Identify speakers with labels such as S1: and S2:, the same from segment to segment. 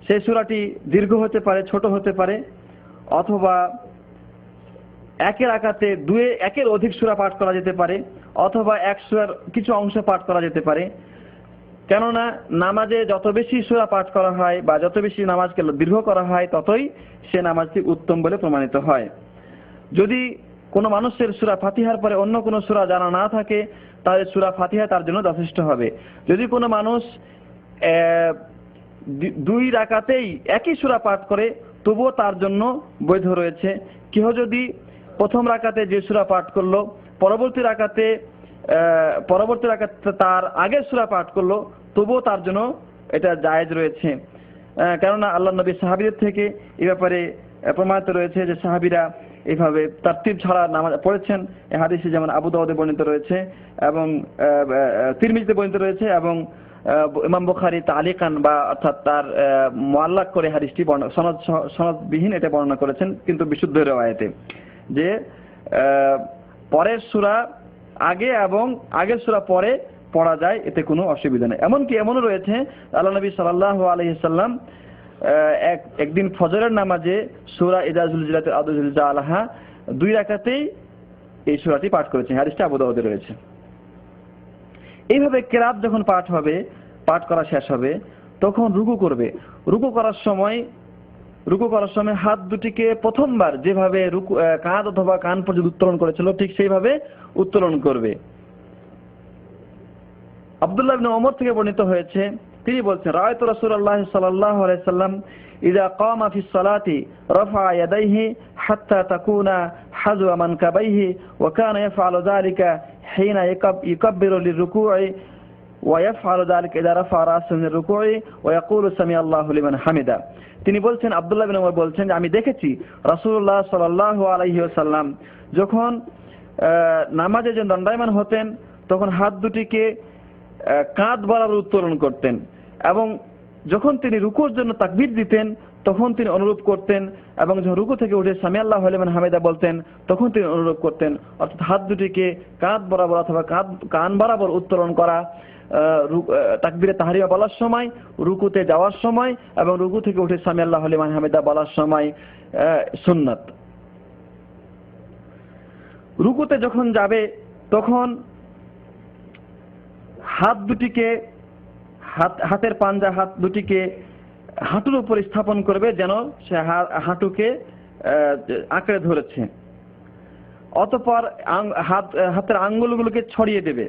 S1: সেই সূরাটি দীর্ঘ হতে পারে, ছোট হতে পারে, অথবা একের আকাতে একের অধিক সূরা পাঠ করা যেতে পারে, অথবা এক সূরার কিছু অংশ পাঠ করা যেতে পারে। কেননা নামাজে যত বেশি সূরা পাঠ করা হয় বা যত বেশি নামাজকে দীর্ঘ করা হয়, ততই সে নামাজটি উত্তম বলে প্রমাণিত হয়। যদি কোনো মানুষের সূরা ফাতিহার পরে অন্য কোনো সূরা জানা না থাকে, তাহলে সূরা ফাতিহা তার জন্য যথেষ্ট হবে। যদি কোনো মানুষ 2 রাকাতেই একই সূরা পাঠ করে, তবুও তার জন্য বৈধ রয়েছে। কেউ যদি প্রথম রাকাতে যে সূরা পাঠ করলো, পরবর্তী রাকাতে তার আগের সূরা পাঠ করলো, তবুও তার জন্য এটা জায়েজ রয়েছে। কেননা আল্লাহর নবী সাহাবীদের থেকে এই ব্যাপারে প্রমাণিত রয়েছে যে সাহাবীরা এইভাবে তারতিব ছাড়া নামাজ পড়েছেন। এই হাদিসে যেমন আবু দাউদে বর্ণিত রয়েছে এবং তিরমিজিতে বর্ণিত রয়েছে, এবং ইমাম বুখারী তালিকান বা অর্থাৎ তার মুআল্লাক করে হাদিসটি সনদবিহীন এটা বর্ণনা করেছেন, কিন্তু বিশুদ্ধ riwayate, যে পরের সূরা আগে এবং আগের সূরা পরে পড়া যায়, এতে কোনো অসুবিধা নেই। এমনকি এমনও রয়েছে আল্লাহ নবী সাল্লাল্লাহু আলাইহি সাল্লাম একদিন ফজরের নামাজে সূরা ইযা যুলজিলাতিল আরদু জিলজালাহা 2 রাকাতেই এই সূরাটি পাঠ করেছেন। হাদিসটা আবু দাউদে রয়েছে। এইভাবে কিরাত যখন পাঠ করা শেষ হবে, তখন রুকু করবে। রুকু করার সময় হাত দুটিকে প্রথমবার যেভাবে কাঁধ অথবা কান পর্যন্ত উত্তোলন করেছিল, ঠিক সেইভাবে উত্তোলন করবে। আব্দুল্লাহ ইবনে ওমর থেকে বর্ণিত হয়েছে, তিনি বলছেন, রাআইতু রাসূলুল্লাহ সাল্লাল্লাহু আলাইহি সাল্লাম ইযা কামা ফিস সালাতি রাফা ইয়াদাইহি হাত্তা তাকুনা হাযওয়া মানকাবাইহি ওয়া কানা ইয়াফআলু যালিকা হিনা ইকাব্বিরু লিররুকু'i ওয়া ইয়াফআলু যালিকা ইযা রাফা রাসাহু মিনার রুকু'i ওয়া ইয়াকুলু সামিআল্লাহু লিমান হামিদা। তিনি বলছেন, আব্দুল্লাহ ইবনে ওমর বলছেন যে আমি দেখেছি রাসূলুল্লাহ সাল্লাল্লাহু আলাইহি ওয়াসাল্লাম যখন নামাজে যে দণ্ডায়মান হতেন, তখন হাত দুটিকে কাঁধ বরাবর উত্তোলন করতেন, এবং যখন তিনি রুকুর জন্য তাকবীর দিতেন তখন তিনি অনুরূপ করতেন, এবং যখন রুকু থেকে উঠে সামিআল্লাহু লিমান হামিদা বলতেন তখন তিনি অনুরূপ করতেন। অর্থাৎ হাত দুটিকে কাঁধ বরাবর অথবা কান বরাবর উত্তোলন করা তাকবীরে তাহরিমা বলার সময়, রুকুতে যাওয়ার সময়, এবং রুকু থেকে উঠে সামিআল্লাহু লিমান হামিদা বলার সময় সুন্নাত। রুকুতে যখন যাবে তখন হাতের পাঞ্জা হাত দুটিকে হাঁটুর উপর স্থাপন করবে, যেন সে হাঁটুকে আঁকড়ে ধরেছে। অতঃপর হাতের আঙ্গুলগুলোকে ছড়িয়ে দেবে,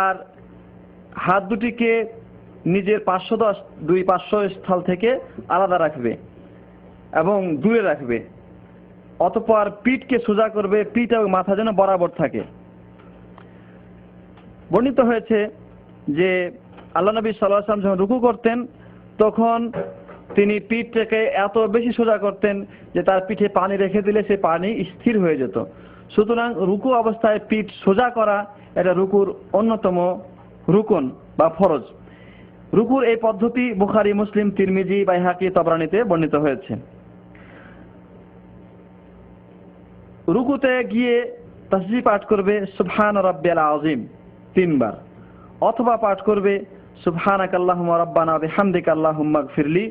S1: আর হাত দুটিকে নিজের দুই পার্শ্বস্থল থেকে আলাদা রাখবে এবং দূরে রাখবে। অতঃপর পিঠকে সোজা করবে, পিঠ এবং মাথা যেন বরাবর থাকে। বর্ণিত হয়েছে যে আল্লাহ নবী সাল্লাল্লাহু আলাইহি ওয়াসাল্লাম যখন রুকু করতেন, তখন তিনি পিঠটাকে এত বেশি সোজা করতেন যে তার পিঠে পানি রেখে দিলে সে পানি স্থির হয়ে যেত। সুতরাং রুকু অবস্থায় পিঠ সোজা করা এটা রুকুর অন্যতম রুকন বা ফরজ। রুকুর এই পদ্ধতি বুখারী, মুসলিম, তিরমিজি, বাইহাকি, তাবরানীতে বর্ণিত হয়েছে। রুকুতে গিয়ে তাসবিহ পাঠ করবে সুবহান রাব্বিয়াল আযীম 3 বার, অথবা পাঠ করবে সুবহানাকাল্লাহুম্মা রাব্বানা ওয়া বিহামদিকা আল্লাহুম্মা গফিরলি।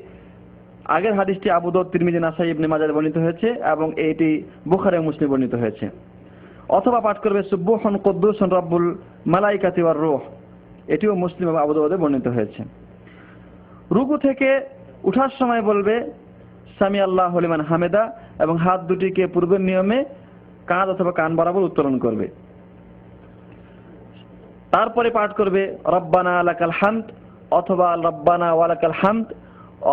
S1: আগের হাদিসটি আবু দাউদ, তিরমিজি, নাসাই, ইবনে মাজাহ বর্ণিত হয়েছে, এবং এটি বুখারী ও মুসলিম বর্ণিত হয়েছে। অথবা পাঠ করবে সুবহান কুদ্দুসুন রাব্বুল মালাইকাতি ওয়ার রূহ, এটিও মুসলিম এবং আবু দাউদে বর্ণিত হয়েছে। রুকু থেকে উঠার সময় বলবে সামিআল্লাহু লিমান হামিদা, এবং হাত দুটিকে পূর্বের নিয়মে কাঁধ অথবা কান বরাবর উত্তোলন করবে। তারপরে পাঠ করবে রব্বানা লাকাল হামদ, অথবা রব্বানা ওয়ালাকাল হামদ,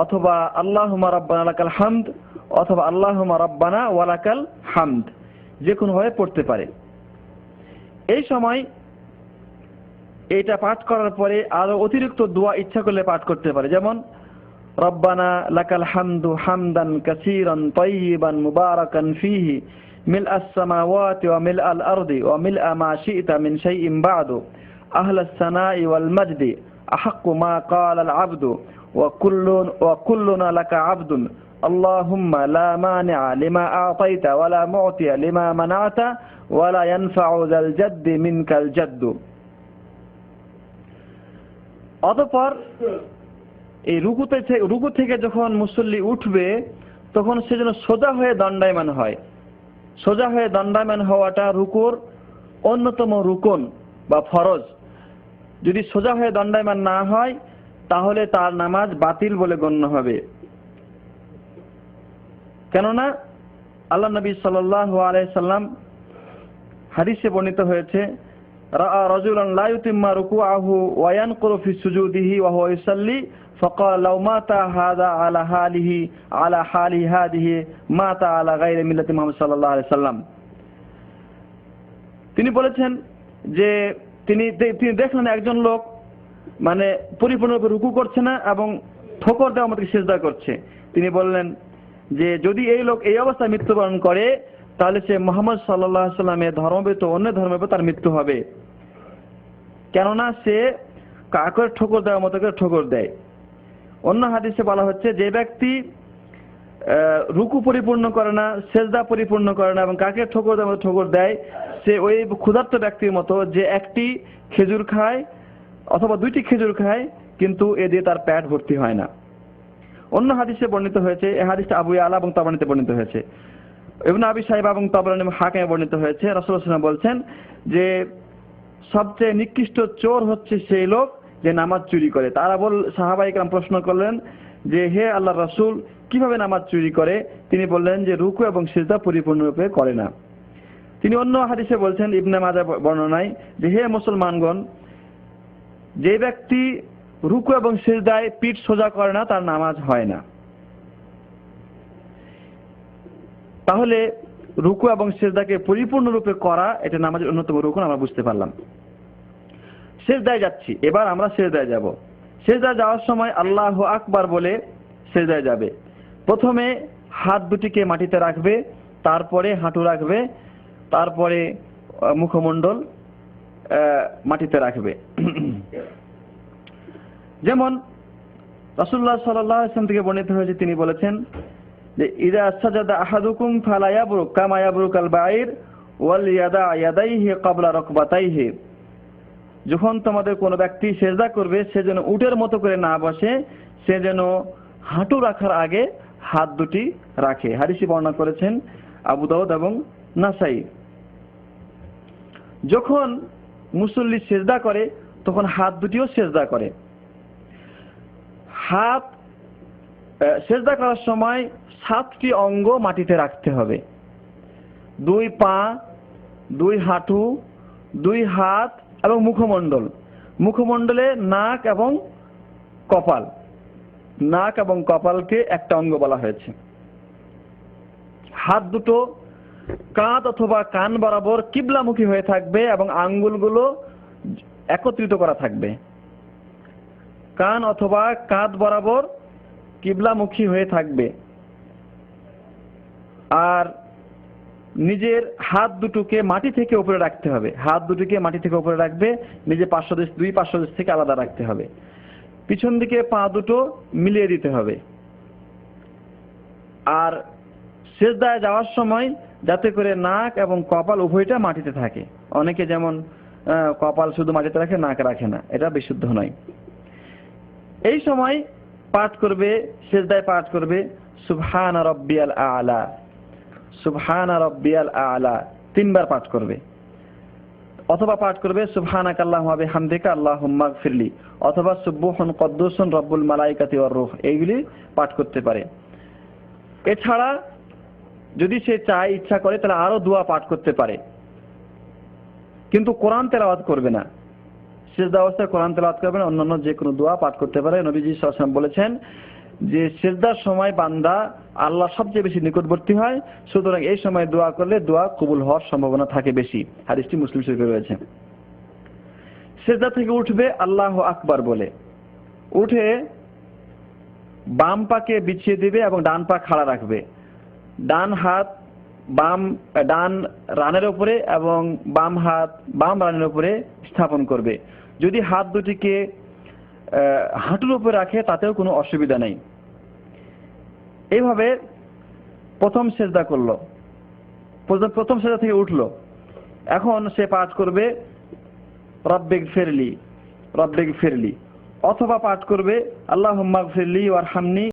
S1: অথবা আল্লাহুম্মা রব্বানা লাকাল হামদ, অথবা আল্লাহুম্মা রব্বানা ওয়ালাকাল হামদ, যে কোনো ভাবে পড়তে পারে। এই সময় এটা পাঠ করার পরে আরো অতিরিক্ত দোয়া ইচ্ছা করলে পাঠ করতে পারে, যেমন রব্বানা লাকাল হামদু হামদান কাসীরান তাইয়িবান মুবারাকান ফীহি মিলআস সামাওয়াতি ওয়া মিলআল আরদি ওয়া মিলআ মা শি'তা মিন শাইইন বা'দু আহলাস সানাই ওয়াল মাজদি আহাক্কু মা ক্বালাল আবদু ওয়া কুল্লুনা লাকা আবদুন আল্লাহুম্মা লা মানি'a লিমা আ'তাইতা ওয়া লা মু'তিয়া লিমা মানা'তা ওয়া লা ইয়ানফা'ু যাল জাদ্দি মিনকাল জাদ্দু। অতঃপর এই রুকু থেকে যখন মুসল্লি উঠবে তখন সে যেন সোজা হয়ে দণ্ডায়মান হয়। সোজা হয়ে দণ্ডায়মান হওয়াটা রুকুর অন্যতম রুকন বা ফরজ। যদি সোজা হয়ে দণ্ডায়মান না হয় তাহলে তার নামাজ বাতিল বলে গণ্য হবে। কেননা আল্লাহ নবী সাল্লাল্লাহু আলাইহি সাল্লাম হাদিসে বর্ণিত হয়েছে, রাআ রাজুলান লা ইউতিম্মা রুকুআহু ওয়া ইয়ানকুরু ফি সুজুদিহি ওয়া হুয়া ইউসাল্লি ফাকাল লাউ মাতা হাযা আলা হালি হাদিহি মাতা আলা গায়রি মিল্লাতি মুহাম্মদ সাল্লাল্লাহু আলাইহি সাল্লাম। তিনি বলেছেন যে তিনি দেখলেন একজন লোক মানে পরিপূর্ণরূপে রুকু করছে না এবং ঠোকর দেওয়ার মতো সিজদা করছে। তিনি বললেন যে যদি এই লোক এই অবস্থায় মৃত্যুবরণ করে তাহলে সে মুহাম্মদ সাল্লাল্লাহু আলাইহি সাল্লামের ধর্ম ব্যতীত অন্য ধর্মের উপর তার মৃত্যু হবে, কেননা সে কাকের ঠোকর দেওয়ার মতো করে ঠোকর দেয়। অন্য হাদিসে বলা হচ্ছে যে ব্যক্তি রুকু পরিপূর্ণ করে না, সেজদা পরিপূর্ণ করে না এবং কাকের ঠোকর দেওয়ার মতো ঠোকর দেয়, সে ওই ক্ষুধার্ত ব্যক্তির মতো যে একটি খেজুর খায় অথবা দুইটি খেজুর খায় কিন্তু এ দিয়ে তার পেট ভর্তি হয় না। অন্য হাদিসে বর্ণিত হয়েছে, এই হাদিসটা আবু ইয়ালা এবং তাবরানীতে বর্ণিত হয়েছে, ইবনে আবি শাইবা এবং তাবরানী হাকিমে বর্ণিত হয়েছে। রাসূলুল্লাহ সাল্লাল্লাহু আলাইহি ওয়াসাল্লাম বলছেন যে সবচেয়ে নিকৃষ্ট চোর হচ্ছে সেই লোক যে নামাজ চুরি করে। তারা সাহাবায়ে কেরাম প্রশ্ন করলেন যে হে আল্লাহর রাসূল, কিভাবে নামাজ চুরি করে? তিনি বললেন যে রুকু এবং সিজদা পরিপূর্ণরূপে করে না। তিনি অন্য হাদিসে বলছেন ইবনে মাজাহ বর্ণনায় যে হে মুসলমানগণ, যে ব্যক্তি রুকু এবং সিজদায় পিঠ সোজা করে না তার নামাজ হয় না। তাহলে রুকু এবং সিজদাকে পরিপূর্ণরূপে করা এটা নামাজের অন্যতম রুকন আমরা বুঝতে পারলাম। সিজদায় যাচ্ছি, এবার আমরা সিজদায় যাব। সিজদায় যাওয়ার সময় আল্লাহু আকবার বলে সিজদায় যাবে। প্রথমে হাত দুটিকে মাটিতে রাখবে, তারপরে হাঁটু রাখবে, তারপরে মুখমণ্ডল মাটিতে রাখবে। যেমন রাসূলুল্লাহ সাল্লাল্লাহু আলাইহি ওয়াসাল্লাম থেকে বর্ণিত হয়েছে, তিনি বলেছেন যে ইযা সাজাদা আহাদুকুম ফালা ইয়াবরুক কামা ইয়াবরুকাল বাঈর ওয়াল ইয়াদা ইয়াদাইহি ক্বাবলা রাকবাতাইহি। যখন তোমাদের কোনো ব্যক্তি সিজদা করবে সে যেন উটের মতো করে না বসে, সে যেন হাঁটু রাখার আগে হাত দুটি রাখে। হাদিসটি বর্ণনা করেছেন আবু দাউদ এবং নাসাই। যখন মুসল্লি সিজদা করে তখন হাত দুটিও সিজদা করে। হাত সিজদা করার সময় 7টি অঙ্গ মাটিতে রাখতে হবে। 2 পা, 2 হাঁটু, 2 হাত এবং মুখমণ্ডল। মুখমণ্ডলে নাক এবং কপাল। নাক এবং কপালকে একটা অঙ্গ বলা হয়েছে। হাত দুটো কাঁধ অথবা কান বরাবর কিবলামুখী হয়ে থাকবে এবং আঙ্গুলগুলো একত্রিত করা থাকবে। কান অথবা কাঁধ বরাবর কিবলামুখী হয়ে থাকবে। আর নিজের হাত দুটোকে মাটি থেকে উপরে রাখতে হবে। হাত দুটোকে মাটি থেকে উপরে রাখবে, নিজের পার্শ্বদেশ 2 পার্শ্বদেশ থেকে আলাদা রাখতে হবে। পিছন দিকে পা দুটো মিলিয়ে দিতে হবে। আর সিজদায় যাওয়ার সময় যাতে করে নাক এবং কপাল উভয়টা মাটিতে থাকে। অনেকে যেমন কপাল শুধু মাটিতে রাখে, নাক রাখে না, এটা বিশুদ্ধ নয়। এই সময় পাঠ করবে, সিজদায় পাঠ করবে সুবহানা রাব্বিয়াল আ'লা, সুবহানা রাব্বিয়াল আ'লা 3 বার পাঠ করবে। অথবা পাঠ করবে সুবহানাকাল্লাহুম্মা ওয়া বিহামদিকা আল্লাহুম্মা গফিরলি, অথবা সুবহুন কুদ্দুসুন রব্বুল মালাইকাতি ওয়ার রূহ, এইগুলি পাঠ করতে পারে। এছাড়া যদি সে চায়, ইচ্ছা করে, তাহলে আরো দোয়া পাঠ করতে পারে, কিন্তু কোরআন তেলাওয়াত করবে না। সিজদা অবস্থায় কোরআন তেলাওয়াত করবে না, অন্যান্য যে কোনো দোয়া পাঠ করতে পারে। নবীজি সাল্লাল্লাহু আলাইহি ওয়াসাল্লাম বলেছেন যে সিজদার সময় বান্দা আল্লাহ সবচেয়ে বেশি নিকটবর্তী হয়, সুতরাং এই সময় দোয়া করলে দোয়া কবুল হওয়ার সম্ভাবনা থাকে বেশি। হাদিসটি মুসলিম শরীফে রয়েছে। সিজদা থেকে উঠবে আল্লাহু আকবার বলে, উঠে বাম পাকে বিছিয়ে দিবে এবং ডান পা খাড়া রাখবে। ডান হাত ডান রানের উপরে এবং বাম হাত বাম রানের উপরে স্থাপন করবে। যদি হাত দুটিকে হাঁটুর উপরে রাখে তাতেও কোনো অসুবিধা নেই। এইভাবে প্রথম সিজদা করলো, প্রথম সিজদা থেকে উঠলো। এখন সে পাঠ করবে রব্বিগফিরলি, রব্বিগফিরলি। অথবা পাঠ করবে আল্লাহুম্মা গফিরলি ওয়ারহামনি